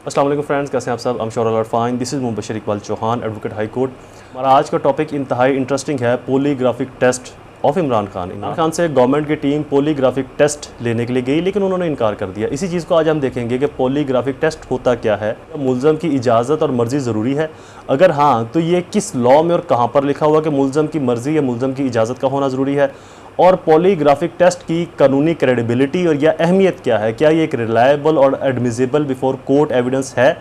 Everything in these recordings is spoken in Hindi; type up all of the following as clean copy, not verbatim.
अस्सलाम वालेकुम फ्रेंड्स, कैसे हैं आप सब? I am sure all are fine. This is Mubashar Iqbal Chauhan, advocate high court. हमारा आज का टॉपिक इंतहाई इंटरेस्टिंग है, polygraphic test of Imran Khan. Imran Khan से गवर्नमेंट की टीम पॉलीग्राफिक टेस्ट लेने के लिए गई, लेकिन उन्होंने इनकार कर दिया। इसी चीज़ को आज हम देखेंगे कि पॉलीग्राफिक टेस्ट होता क्या है, मुलज़म की इजाज़त और मर्ज़ी ज़रूरी है, अगर हाँ तो ये किस लॉ में और कहाँ पर लिखा हुआ कि मुलज़म की मर्ज़ी या मुलज़म की इजाज़त का होना ज़रूरी है, और पॉलीग्राफिक टेस्ट की कानूनी क्रेडिबिलिटी और या अहमियत क्या है, क्या ये एक रिलायबल और एडमिसिबल बिफोर कोर्ट एविडेंस है,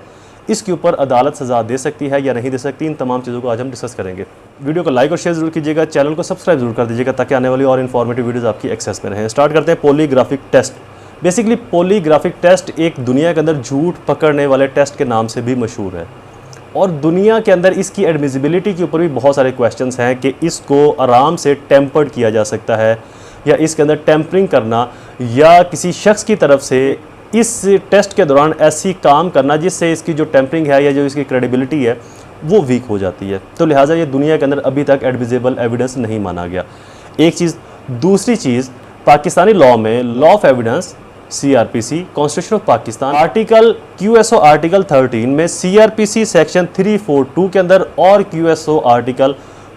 इसके ऊपर अदालत सज़ा दे सकती है या नहीं दे सकती, इन तमाम चीज़ों को आज हम डिस्कस करेंगे। वीडियो को लाइक और शेयर जरूर कीजिएगा, चैनल को सब्सक्राइब जरूर कर दीजिएगा ताकि आने वाली और इन्फॉर्मेटिव वीडियोज़ आपकी एक्सेस में रहें। स्टार्ट करते हैं polygraphic test. Basically polygraphic test एक दुनिया के अंदर झूठ पकड़ने वाले टेस्ट के नाम से भी मशहूर है, और दुनिया के अंदर इसकी एडमिसिबिलिटी के ऊपर भी बहुत सारे क्वेश्चंस हैं कि इसको आराम से टेम्पर्ड किया जा सकता है या इसके अंदर टेम्परिंग करना या किसी शख्स की तरफ से इस टेस्ट के दौरान ऐसी काम करना जिससे इसकी जो टेम्परिंग है या जो इसकी क्रेडिबिलिटी है वो वीक हो जाती है। तो लिहाजा ये दुनिया के अंदर अभी तक एडमिसिबल एविडेंस नहीं माना गया, एक चीज़। दूसरी चीज़, पाकिस्तानी लॉ में law of evidence CRPC constitution of Pakistan article QSO article 13 में CRPC सेक्शन 342 के अंदर और QSO आर्टिकल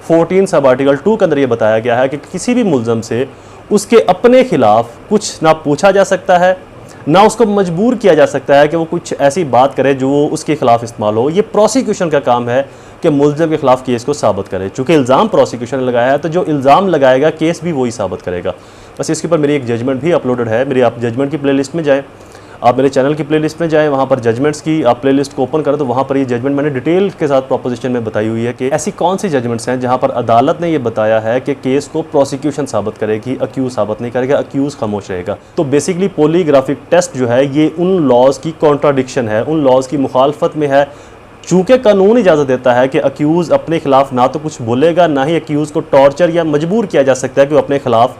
14 सब आर्टिकल 2 के अंदर ये बताया गया है कि किसी भी मुलज़म से उसके अपने खिलाफ कुछ ना पूछा जा सकता है, ना उसको मजबूर किया जा सकता है कि वो कुछ ऐसी बात करे जो उसके खिलाफ इस्तेमाल हो। ये प्रोसिक्यूशन का काम है कि मुलज़म के खिलाफ केस को साबित करे। चूँकि इल्ज़ाम प्रोसिक्यूशन ने लगाया है तो जो इल्ज़ाम लगाएगा केस भी वही साबित करेगा। बस इसके ऊपर मेरी एक जजमेंट भी अपलोडेड है, मेरी आप जजमेंट की प्लेलिस्ट में जाएँ, आप मेरे चैनल की प्लेलिस्ट में जाएं, वहाँ पर जजमेंट्स की आप प्लेलिस्ट को ओपन करें तो वहाँ पर ये जजमेंट मैंने डिटेल के साथ प्रोपोजिशन में बताई हुई है कि ऐसी कौन सी जजमेंट्स हैं जहाँ पर अदालत ने ये बताया है कि केस को प्रोसिक्यूशन साबित करेगी, अक्यूज़ साबित नहीं करेगा, अक्यूज़ खामोश रहेगा। तो बेसिकली पॉलीग्राफिक टेस्ट जो है ये उन लॉज की कॉन्ट्राडिक्शन है, उन लॉज की मुखालफत में है। चूँकि कानून इजाज़त देता है कि अक्यूज़ अपने खिलाफ ना तो कुछ बोलेगा, ना ही अक्यूज़ को टॉर्चर या मजबूर किया जा सकता है कि वो अपने खिलाफ,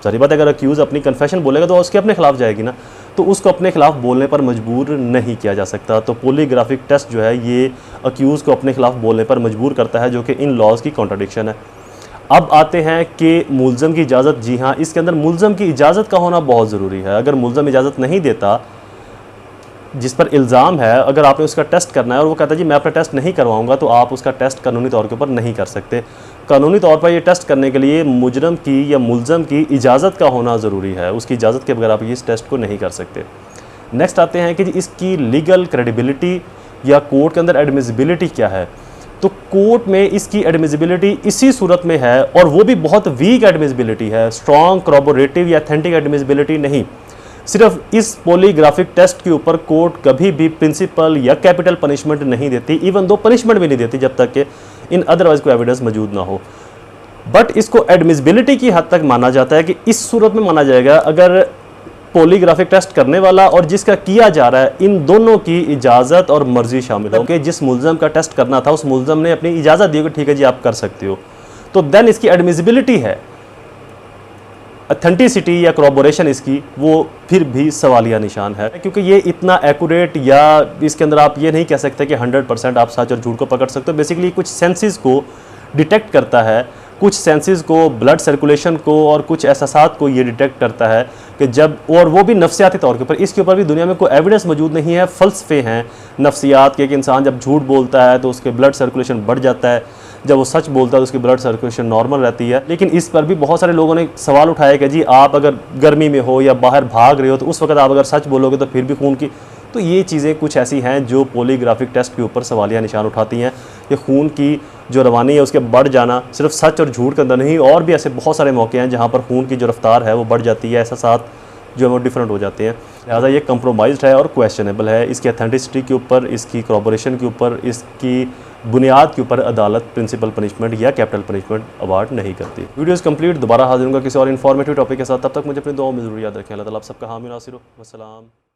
सारी बात अगर अक्यूज़ अपनी कन्फेशन बोलेगा तो उसके अपने खिलाफ जाएगी ना, तो उसको अपने खिलाफ बोलने पर मजबूर नहीं किया जा सकता। तो पॉलीग्राफिक टेस्ट जो है ये अक्यूज़ को अपने खिलाफ बोलने पर मजबूर करता है, जो कि इन लॉज की कॉन्ट्राडिक्शन है। अब आते हैं कि मुलज़म की इजाज़त। जी हाँ, इसके अंदर मुलज़म की इजाज़त का होना बहुत ज़रूरी है। अगर मुलज़म इजाज़त नहीं देता, जिस पर इल्ज़ाम है, अगर आपने उसका टेस्ट करना है और वो कहता है जी मैं अपना टेस्ट नहीं करवाऊंगा, तो आप उसका टेस्ट कानूनी तौर के ऊपर नहीं कर सकते। कानूनी तौर पर ये टेस्ट करने के लिए मुजरम की या मुलज़म की इजाज़त का होना ज़रूरी है, उसकी इजाज़त के बगैर आप इस टेस्ट को नहीं कर सकते। नेक्स्ट आते हैं कि जी इसकी लीगल क्रेडिबिलिटी या कोर्ट के अंदर एडमिसिबिलिटी क्या है। तो कोर्ट में इसकी एडमिसिबिलिटी इसी सूरत में है, और वो भी बहुत वीक एडमिसिबिलिटी है, स्ट्रॉन्ग कॉरोबोरेटिव या अथेंटिक एडमिसिबिलिटी नहीं। सिर्फ इस पॉलीग्राफिक टेस्ट के ऊपर कोर्ट कभी भी प्रिंसिपल या कैपिटल पनिशमेंट नहीं देती, इवन दो पनिशमेंट भी नहीं देती जब तक कि इन अदरवाइज कोई एविडेंस मौजूद ना हो। बट इसको एडमिसिबिलिटी की हद तक माना जाता है कि इस सूरत में माना जाएगा अगर पॉलीग्राफिक टेस्ट करने वाला और जिसका किया जा रहा है इन दोनों की इजाज़त और मर्जी शामिल हो, कि जिस मुलज़म का टेस्ट करना था उस मुलज़म ने अपनी इजाज़त दी कि ठीक है जी आप कर सकते हो, तो देन इसकी एडमिसिबिलिटी है। अथेंटिसिटी या कॉरोबोरेशन इसकी वो फिर भी सवालिया निशान है, क्योंकि ये इतना एक्यूरेट या इसके अंदर आप ये नहीं कह सकते कि 100% आप सच और झूठ को पकड़ सकते हो। बेसिकली कुछ सेंसेस को डिटेक्ट करता है, कुछ सेंसेस को, ब्लड सर्कुलेशन को और कुछ एहसासात को ये डिटेक्ट करता है कि जब, और वो भी नफ्सियाती तौर के ऊपर। इसके ऊपर भी दुनिया में कोई एविडेंस मौजूद नहीं है, फ़लसफ़े हैं नफ्सियात के कि इंसान जब झूठ बोलता है तो उसके ब्लड सर्कुलेशन बढ़ जाता है, जब वो सच बोलता है तो उसकी ब्लड सर्कुलेशन नॉर्मल रहती है। लेकिन इस पर भी बहुत सारे लोगों ने सवाल उठाया कि जी आप अगर गर्मी में हो या बाहर भाग रहे हो तो उस वक्त आप अगर सच बोलोगे तो फिर भी खून की, तो ये चीज़ें कुछ ऐसी हैं जो पॉलीग्राफिक टेस्ट के ऊपर सवालिया निशान उठाती हैं कि खून की जो रवानी है उसके बढ़ जाना सिर्फ सच और झूठ के अंदर नहीं, और भी ऐसे बहुत सारे मौके हैं जहाँ पर खून की जो रफ्तार है वो बढ़ जाती है, एहसासात जो है वो डिफरेंट हो जाते हैं। लिहाजा ये कंप्रोमाइज्ड है और क्वेश्चनेबल है। इसकी अथेंटिसिटी के ऊपर, इसकी कॉरोबोरेशन के ऊपर, इसकी बुनियाद के ऊपर अदालत प्रिंसिपल पनिशमेंट या कैपिटल पनिशमेंट अवार्ड नहीं करती। वीडियोस कंप्लीट, दोबारा हाजिर होगा किसी और इन्फॉर्मेटिव टॉपिक के साथ। तब तक मुझे अपनी दुआओं में ज़रूर याद रखें। अल्लाह ताला आप सबका हामी नासिर हो। वस्सलाम।